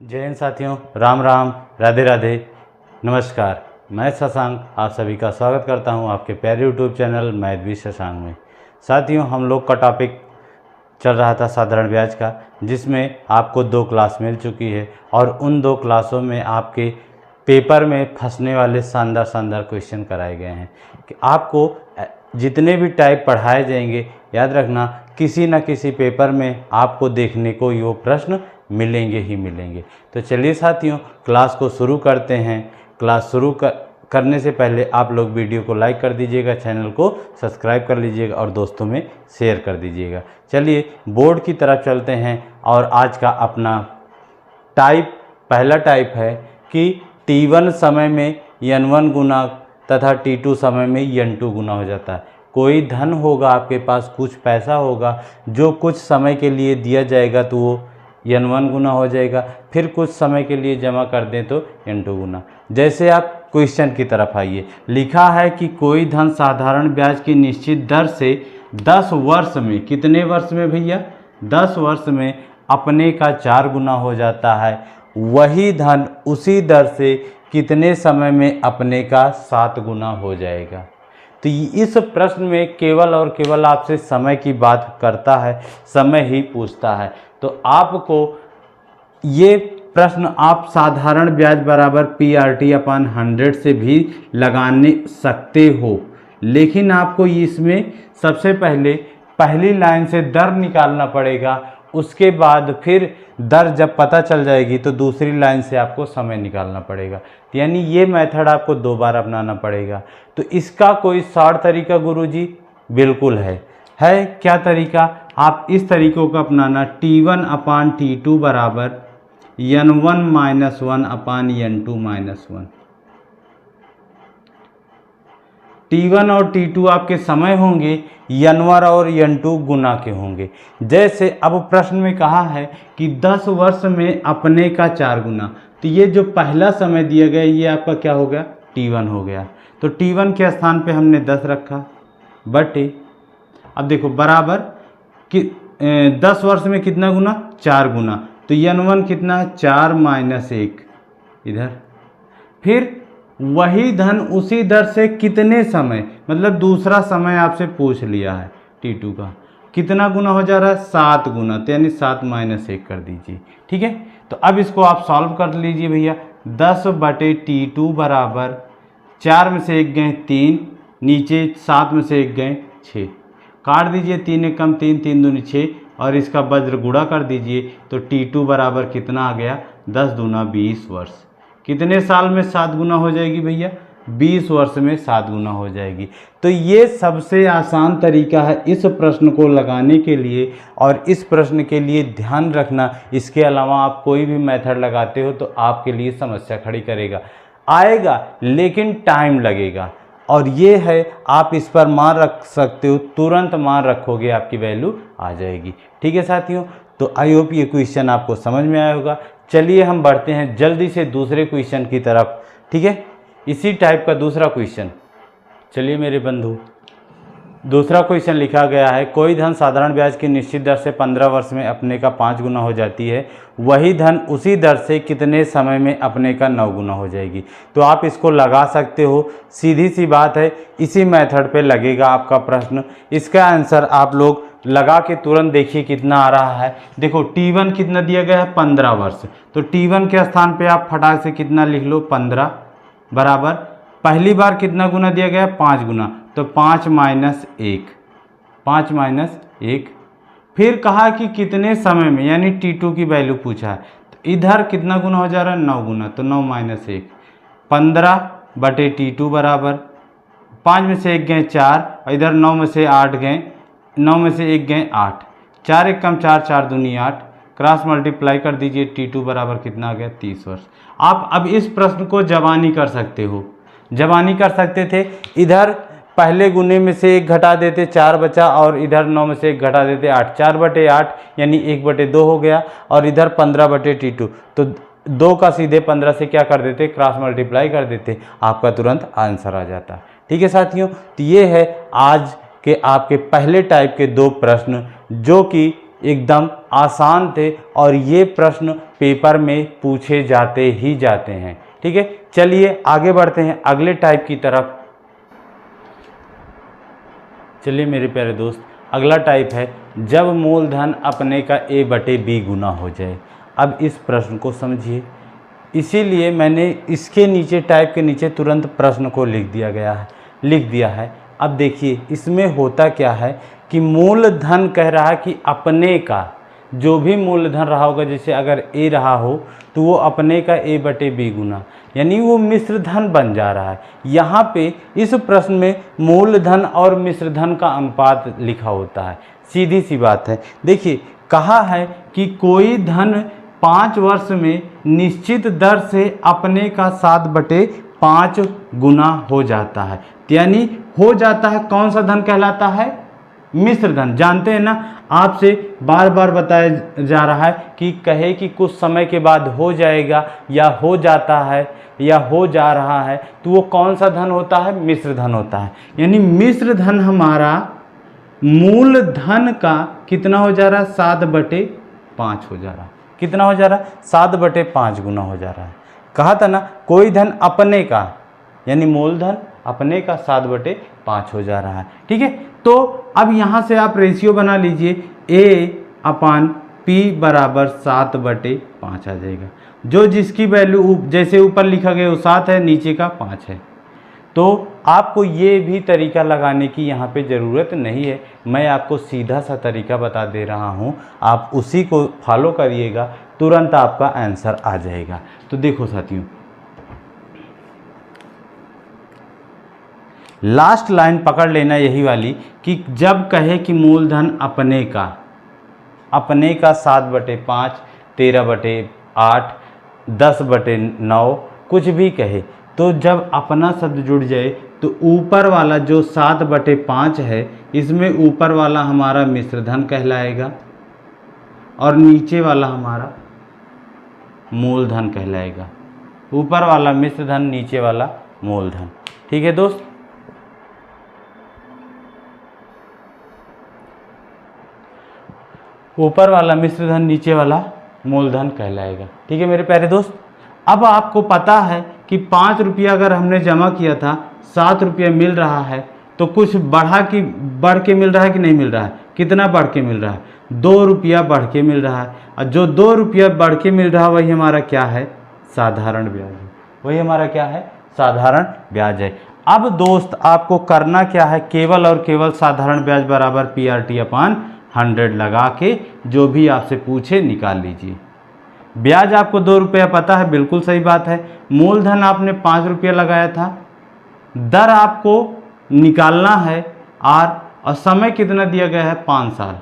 जय हिंद साथियों, राम राम, राधे राधे, नमस्कार। मैं शशांक आप सभी का स्वागत करता हूं आपके प्यारे YouTube channel math with Shashank में। साथियों, हम लोग का टॉपिक चल रहा था साधारण ब्याज का, जिसमें आपको 2 क्लास मिल चुकी है और उन 2 क्लासों में आपके पेपर में फंसने वाले शानदार शानदार क्वेश्चन कराए गए हैं कि आपको जितने भी टाइप पढ़ाए जाएंगे, याद रखना किसी न किसी पेपर में आपको देखने को ये प्रश्न मिलेंगे ही मिलेंगे। तो चलिए साथियों, क्लास को शुरू करते हैं। क्लास शुरू करने से पहले आप लोग वीडियो को लाइक कर दीजिएगा, चैनल को सब्सक्राइब कर लीजिएगा और दोस्तों में शेयर कर दीजिएगा। चलिए बोर्ड की तरफ चलते हैं और आज का अपना पहला टाइप है कि T1 समय में N1 गुना तथा T2 समय में N2 गुना हो जाता है। कोई धन होगा आपके पास, कुछ पैसा होगा जो कुछ समय के लिए दिया जाएगा तो वो N1 गुना हो जाएगा, फिर कुछ समय के लिए जमा कर दें तो N2 गुना। जैसे आप क्वेश्चन की तरफ आइए, लिखा है कि कोई धन साधारण ब्याज की निश्चित दर से 10 वर्ष में, कितने वर्ष में भैया, 10 वर्ष में अपने का 4 गुना हो जाता है। वही धन उसी दर से कितने समय में अपने का 7 गुना हो जाएगा। तो इस प्रश्न में केवल और केवल आपसे समय की बात करता है, समय ही पूछता है। तो आपको ये प्रश्न आप साधारण ब्याज बराबर PRT/100 से भी लगाने सकते हो, लेकिन आपको इसमें सबसे पहले पहली लाइन से दर निकालना पड़ेगा, उसके बाद फिर दर जब पता चल जाएगी तो दूसरी लाइन से आपको समय निकालना पड़ेगा। यानी ये मेथड आपको 2 बार अपनाना पड़ेगा। तो इसका कोई शॉर्ट तरीका गुरुजी? बिल्कुल है क्या तरीका? आप इस तरीक़ों का अपनाना, T1/T2 बराबर N1 - 1/N2 - 1। T1 और T2 आपके समय होंगे, N1 और N2 गुना के होंगे। जैसे अब प्रश्न में कहा है कि 10 वर्ष में अपने का 4 गुना, तो ये जो पहला समय दिया गया ये आपका क्या हो गया? T1 हो गया। तो T1 के स्थान पे हमने 10 रखा, बटे अब देखो बराबर कि 10 वर्ष में कितना गुना? 4 गुना। तो N1 कितना? 4 - 1 इधर। फिर वही धन उसी दर से कितने समय, मतलब दूसरा समय आपसे पूछ लिया है T2 का, कितना गुना हो जा रहा है? 7 गुना। तो यानी 7 - 1 कर दीजिए, ठीक है। तो अब इसको आप सॉल्व कर लीजिए भैया। 10/T2 बराबर 4 में से 1 गए 3, नीचे 7 में से 1 गए 6, काट दीजिए, 3 1 कम 3, 3 दूनी 6 और इसका वज्र गुणा कर दीजिए। तो T2 बराबर कितना आ गया? 10 दूना 20 वर्ष। कितने साल में 7 गुना हो जाएगी भैया? 20 वर्ष में 7 गुना हो जाएगी। तो ये सबसे आसान तरीका है इस प्रश्न को लगाने के लिए, और इस प्रश्न के लिए ध्यान रखना, इसके अलावा आप कोई भी मेथड लगाते हो तो आपके लिए समस्या खड़ी करेगा। आएगा लेकिन टाइम लगेगा, और ये है आप इस पर मान रख सकते हो, तुरंत मान रखोगे आपकी वैल्यू आ जाएगी। ठीक है साथियों, तो आई होप ये क्वेश्चन आपको समझ में आया होगा। चलिए हम बढ़ते हैं जल्दी से दूसरे क्वेश्चन की तरफ, ठीक है। इसी टाइप का दूसरा क्वेश्चन, चलिए मेरे बंधु, दूसरा क्वेश्चन लिखा गया है, कोई धन साधारण ब्याज की निश्चित दर से 15 वर्ष में अपने का 5 गुना हो जाती है, वही धन उसी दर से कितने समय में अपने का 9 गुना हो जाएगी। तो आप इसको लगा सकते हो, सीधी सी बात है, इसी मेथड पे लगेगा आपका प्रश्न। इसका आंसर आप लोग लगा के तुरंत देखिए कितना आ रहा है। देखो T1 कितना दिया गया है? 15 वर्ष। तो T1 के स्थान पे आप फटाक से कितना लिख लो? 15 बराबर पहली बार कितना गुना दिया गया? 5 गुना। तो 5 - 1, 5 - 1। फिर कहा कि कितने समय में, यानी T2 की वैल्यू पूछा है। तो इधर कितना गुना हो जा रहा है? 9 गुना। तो 9 - 1, 15/T2 बराबर 5 में से 1 गए 4, और इधर 9 में से 8 गए, 9 में से 1 गए 8, 4 1 कम 4, 4 दूनी 8, क्रॉस मल्टीप्लाई कर दीजिए। T2 बराबर कितना आ गया? 30 वर्ष। आप अब इस प्रश्न को जबानी कर सकते हो, जबानी कर सकते थे। इधर पहले गुने में से 1 घटा देते, 4 बचा, और इधर 9 में से 1 घटा देते, 8, 4/8 यानी 1/2 हो गया, और इधर 15/T2, तो 2 का सीधे 15 से क्या कर देते? क्रॉस मल्टीप्लाई कर देते, आपका तुरंत आंसर आ जाता। ठीक है साथियों, तो ये है आज के आपके पहले टाइप के 2 प्रश्न जो कि एकदम आसान थे, और ये प्रश्न पेपर में पूछे जाते ही जाते हैं। ठीक है, चलिए आगे बढ़ते हैं अगले टाइप की तरफ। चलिए मेरे प्यारे दोस्त, अगला टाइप है जब मूलधन अपने का a/b गुना हो जाए। अब इस प्रश्न को समझिए, इसीलिए मैंने इसके नीचे टाइप के नीचे तुरंत प्रश्न को लिख दिया है। अब देखिए इसमें होता क्या है कि मूलधन कह रहा है कि अपने का जो भी मूलधन रहा होगा, जैसे अगर a रहा हो तो वो अपने का a/b गुना, यानी वो मिश्र धन बन जा रहा है। यहाँ पे इस प्रश्न में मूलधन और मिश्र धन का अनुपात लिखा होता है, सीधी सी बात है। देखिए कहा है कि कोई धन 5 वर्ष में निश्चित दर से अपने का 7/5 गुना हो जाता है, यानी हो जाता है। कौन सा धन कहलाता है? मिश्र धन। जानते हैं ना, आपसे बार बार बताया जा रहा है कि कहे कि कुछ समय के बाद हो जाएगा या हो जाता है या हो जा रहा है, तो वो कौन सा धन होता है? मिश्र धन होता है। यानी मिश्र धन हमारा मूल धन का कितना हो जा रहा है? 7/5 हो जा रहा है। कितना हो जा रहा है? 7/5 गुना हो जा रहा है। कहा था ना कोई धन अपने का, यानी मूलधन अपने का 7/5 हो जा रहा है। ठीक है, तो अब यहाँ से आप रेशियो बना लीजिए, A/P बराबर 7/5 आ जाएगा। जो जिसकी वैल्यू जैसे ऊपर लिखा गया वो 7 है, नीचे का 5 है। तो आपको ये भी तरीका लगाने की यहाँ पे ज़रूरत नहीं है, मैं आपको सीधा सा तरीका बता दे रहा हूँ, आप उसी को फॉलो करिएगा, तुरंत आपका आंसर आ जाएगा। तो देखो साथियों, लास्ट लाइन पकड़ लेना यही वाली कि जब कहे कि मूलधन अपने का 7/5, 13/8, 10/9 कुछ भी कहे, तो जब अपना शब्द जुड़ जाए तो ऊपर वाला जो 7/5 है, इसमें ऊपर वाला हमारा मिश्र धन कहलाएगा और नीचे वाला हमारा मूलधन कहलाएगा। ऊपर वाला मिश्र धन, नीचे वाला मूलधन। ठीक है दोस्त, ऊपर वाला मिश्र धन, नीचे वाला मूलधन कहलाएगा। ठीक है मेरे प्यारे दोस्त, अब आपको पता है कि 5 रुपया अगर हमने जमा किया था, 7 रुपया मिल रहा है, तो कुछ बढ़ के मिल रहा है कि नहीं मिल रहा है? कितना बढ़ के मिल रहा है? 2 रुपया बढ़ के मिल रहा है। और जो 2 रुपया बढ़ के मिल रहा है वही हमारा क्या है? साधारण ब्याज है। वही हमारा क्या है? साधारण ब्याज है। अब दोस्त आपको करना क्या है? केवल और केवल साधारण ब्याज बराबर PRT/100 लगा के जो भी आपसे पूछे निकाल लीजिए। ब्याज आपको 2 रुपया पता है, बिल्कुल सही बात है। मूलधन आपने 5 रुपया लगाया था, दर आपको निकालना है और समय कितना दिया गया है? 5 साल,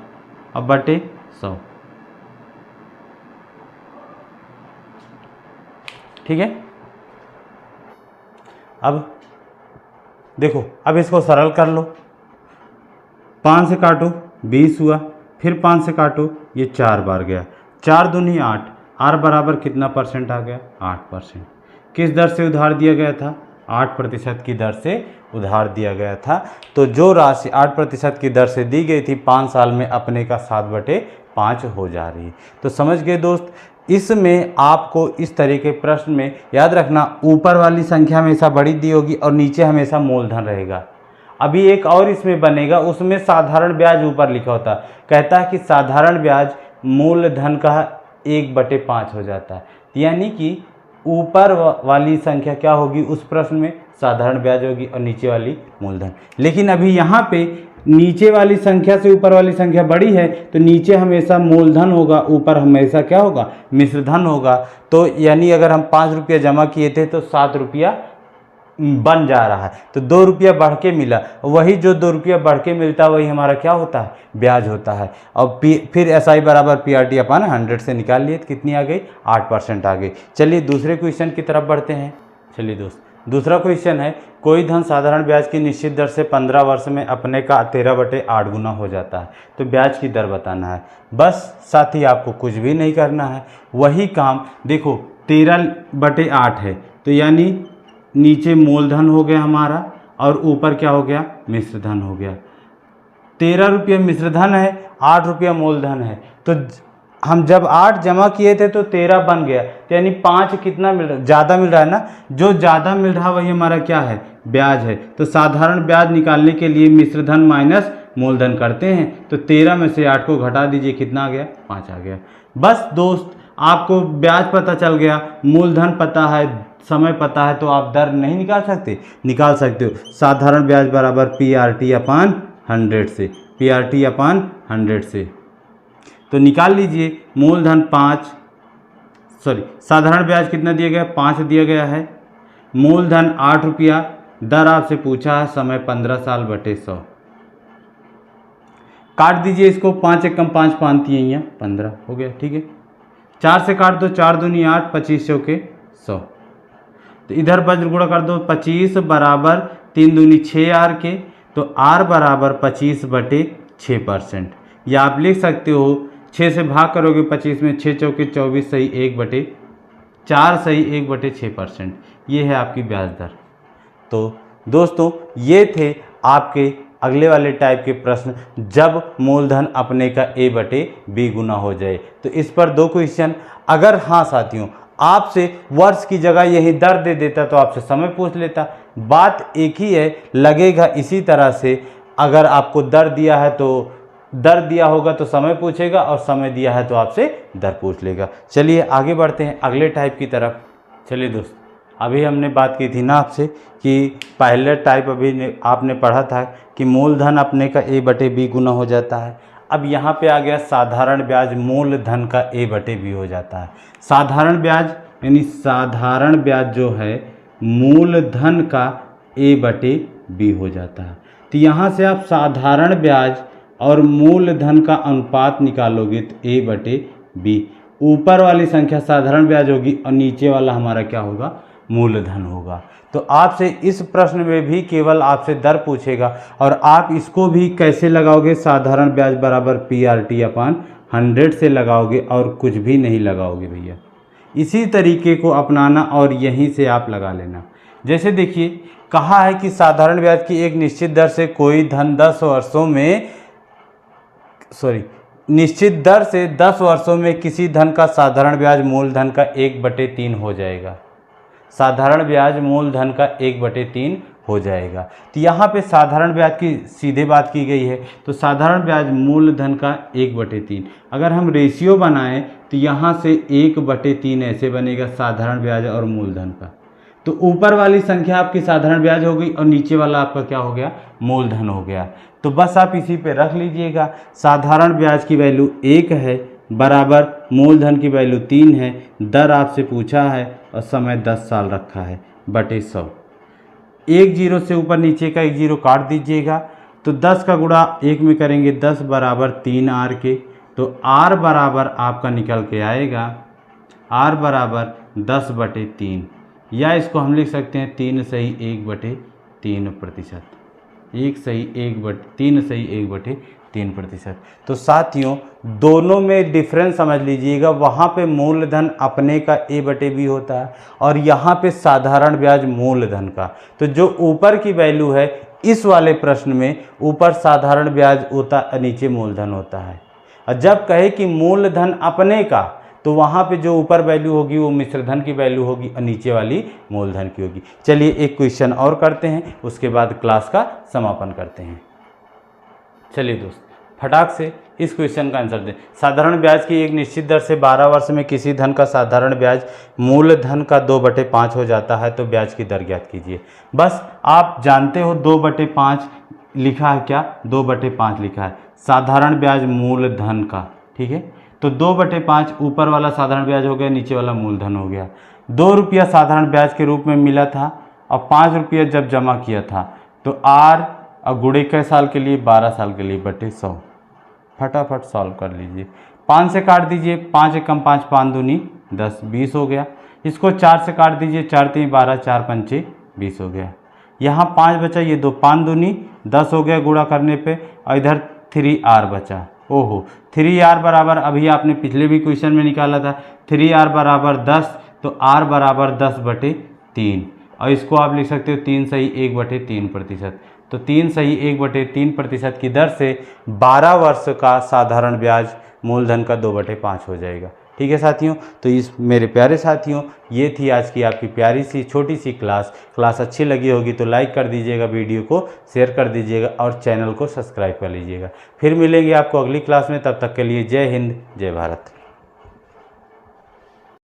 अब बटे 100। ठीक है, अब देखो, अब इसको सरल कर लो। 5 से काटो 20 हुआ, फिर 5 से काटो, ये 4 बार गया, 4 दूनी 8, आर बराबर कितना परसेंट आ गया? 8%। किस दर से उधार दिया गया था? 8% की दर से उधार दिया गया था। तो जो राशि 8% की दर से दी गई थी 5 साल में अपने का 7/5 हो जा रही है। तो समझ गए दोस्त, इसमें आपको इस तरह के प्रश्न में याद रखना, ऊपर वाली संख्या हमेशा बड़ी दी होगी और नीचे हमेशा मूलधन रहेगा। अभी एक और इसमें बनेगा, उसमें साधारण ब्याज ऊपर लिखा होता है, कहता है कि साधारण ब्याज मूलधन का 1/5 हो जाता है, यानी कि ऊपर वाली संख्या क्या होगी उस प्रश्न में? साधारण ब्याज होगी और नीचे वाली मूलधन। लेकिन अभी यहाँ पे नीचे वाली संख्या से ऊपर वाली संख्या बड़ी है, तो नीचे हमेशा मूलधन होगा, ऊपर हमेशा क्या होगा? मिश्र धन होगा। तो यानी अगर हम 5 रुपया जमा किए थे तो 7 रुपया बन जा रहा है, तो 2 रुपया बढ़ के मिला, वही जो 2 रुपया बढ़ के मिलता है वही हमारा क्या होता है? ब्याज होता है। और फिर SI बराबर PRT/100 से निकाल लिए, तो कितनी आ गई? 8% आ गई। चलिए दूसरे क्वेश्चन की तरफ बढ़ते हैं। चलिए दोस्त, दूसरा क्वेश्चन है, कोई धन साधारण ब्याज की निश्चित दर से 15 वर्ष में अपने का 13/8 गुना हो जाता है, तो ब्याज की दर बताना है। बस साथी आपको कुछ भी नहीं करना है, वही काम देखो 13/8 है, तो यानी नीचे मूलधन हो गया हमारा और ऊपर क्या हो गया? मिश्र धन हो गया। 13 रुपया मिश्र धन है, 8 रुपया मूलधन है, तो हम जब 8 जमा किए थे तो 13 बन गया, तो यानी 5 कितना मिल रहा है, ज़्यादा मिल रहा है ना। जो ज़्यादा मिल रहा है वही हमारा क्या है, ब्याज है। तो साधारण ब्याज निकालने के लिए मिश्र धन माइनस मूलधन करते हैं। तो 13 में से 8 को घटा दीजिए, कितना आ गया, 5 आ गया। बस दोस्त, आपको ब्याज पता चल गया, मूलधन पता है, समय पता है, तो आप दर नहीं निकाल सकते, निकाल सकते हो। साधारण ब्याज बराबर PRT अपान 100 से, PRT अपान 100 से। तो निकाल लीजिए, मूलधन 5, साधारण ब्याज कितना दिया गया, 5 दिया गया है, मूलधन 8 रुपया, दर आपसे पूछा है, समय 15 साल बटे 100। काट दीजिए इसको, 5 एकम 5 5 तिहैया 15 हो गया, ठीक है। 4 से काट दो, 4 दूनी 8, 25 चौके 100। तो इधर वज्र गुणा कर दो, 25 बराबर 3 दूनी 6 आर के, तो आर बराबर 25 बटे 6%। या आप लिख सकते हो 6 से भाग करोगे 25 में, 6 चौके 24 सही 1 बटे 4 सही 1 बटे 6%। ये है आपकी ब्याज दर। तो दोस्तों, ये थे आपके अगले वाले टाइप के प्रश्न, जब मूलधन अपने का A बटे B गुना हो जाए। तो इस पर 2 क्वेश्चन। अगर हाँ साथियों, आपसे वर्ष की जगह यही दर दे देता तो आपसे समय पूछ लेता। बात एक ही है, लगेगा इसी तरह से। अगर आपको दर दिया है तो दर दिया होगा तो समय पूछेगा, और समय दिया है तो आपसे दर पूछ लेगा। चलिए आगे बढ़ते हैं अगले टाइप की तरफ। चलिए दोस्त, अभी हमने बात की थी ना आपसे कि पहले टाइप अभी आपने पढ़ा था कि मूलधन अपने का A बटे B गुना हो जाता है। अब यहाँ पे आ गया साधारण ब्याज मूलधन का A बटे B हो जाता है। साधारण ब्याज यानी साधारण ब्याज जो है मूलधन का A बटे B हो जाता है। तो यहाँ से आप साधारण ब्याज और मूलधन का अनुपात निकालोगे तो A बटे B, ऊपर वाली संख्या साधारण ब्याज होगी और नीचे वाला हमारा क्या होगा, मूलधन होगा। तो आपसे इस प्रश्न में भी केवल आपसे दर पूछेगा, और आप इसको भी कैसे लगाओगे, साधारण ब्याज बराबर PRT अपान 100 से लगाओगे, और कुछ भी नहीं लगाओगे भैया। इसी तरीके को अपनाना और यहीं से आप लगा लेना। जैसे देखिए, कहा है कि साधारण ब्याज की एक निश्चित दर से कोई धन 10 वर्षों में निश्चित दर से 10 वर्षों में किसी धन का साधारण ब्याज मूलधन का 1/3 हो जाएगा। साधारण ब्याज मूलधन का 1/3 हो जाएगा। तो यहाँ पे साधारण ब्याज की सीधे बात की गई है, तो साधारण ब्याज मूलधन का 1/3। अगर हम रेशियो बनाएं तो यहाँ से 1/3 ऐसे बनेगा साधारण ब्याज और मूलधन का। तो ऊपर वाली संख्या आपकी साधारण ब्याज हो गई और नीचे वाला आपका क्या हो गया, मूलधन हो गया। तो बस आप इसी पे रख लीजिएगा, साधारण ब्याज की वैल्यू 1 है बराबर मूलधन की वैल्यू 3 है, दर आपसे पूछा है और समय 10 साल रखा है बटे 100। एक जीरो से ऊपर नीचे का एक जीरो काट दीजिएगा, तो 10 का गुणा 1 में करेंगे 10 बराबर 3 आर के, तो आर बराबर आपका निकल के आएगा आर बराबर 10/3, या इसको हम लिख सकते हैं 3 सही 1/3%। 3 सही 1/3%। तो साथियों, दोनों में डिफरेंस समझ लीजिएगा। वहाँ पे मूलधन अपने का A बटे B होता है और यहाँ पे साधारण ब्याज मूलधन का। तो जो ऊपर की वैल्यू है इस वाले प्रश्न में, ऊपर साधारण ब्याज होता है, नीचे मूलधन होता है। और जब कहे कि मूलधन अपने का, तो वहाँ पे जो ऊपर वैल्यू होगी वो मिश्रधन की वैल्यू होगी और नीचे वाली मूलधन की होगी। चलिए एक क्वेश्चन और करते हैं, उसके बाद क्लास का समापन करते हैं। चलिए दोस्त, फटाक से इस क्वेश्चन का आंसर दें। साधारण ब्याज की एक निश्चित दर से 12 वर्ष में किसी धन का साधारण ब्याज मूलधन का 2/5 हो जाता है, तो ब्याज की दर ज्ञात कीजिए। बस आप जानते हो 2/5 लिखा है, क्या 2/5 लिखा है साधारण ब्याज मूलधन का, ठीक है। तो 2/5 ऊपर वाला साधारण ब्याज हो गया, नीचे वाला मूलधन हो गया। 2 रुपया साधारण ब्याज के रूप में मिला था और 5 रुपया जब जमा किया था, तो आर और गुणे कै साल के लिए, 12 साल के लिए बटे 100। फटाफट सॉल्व कर लीजिए। 5 से काट दीजिए, 5 एकम 5, 5 दूनी 10, 20 हो गया। इसको 4 से काट दीजिए, 4 3 12, 4 पंचे 20 हो गया। यहाँ 5 बचा, ये 2 5 दूनी 10 हो गया गुणा करने पे, और इधर 3r बचा। ओहो, 3r बराबर अभी आपने पिछले भी क्वेश्चन में निकाला था, 3r बराबर 10, तो r बराबर 10/3, और इसको आप लिख सकते हो 3 सही 1/3%। तो 3 सही 1/3% की दर से 12 वर्ष का साधारण ब्याज मूलधन का 2/5 हो जाएगा। ठीक है साथियों, तो इस मेरे प्यारे साथियों, ये थी आज की आपकी प्यारी सी छोटी सी क्लास अच्छी लगी होगी तो लाइक कर दीजिएगा, वीडियो को शेयर कर दीजिएगा और चैनल को सब्सक्राइब कर लीजिएगा। फिर मिलेंगे आपको अगली क्लास में, तब तक के लिए जय हिंद, जय भारत।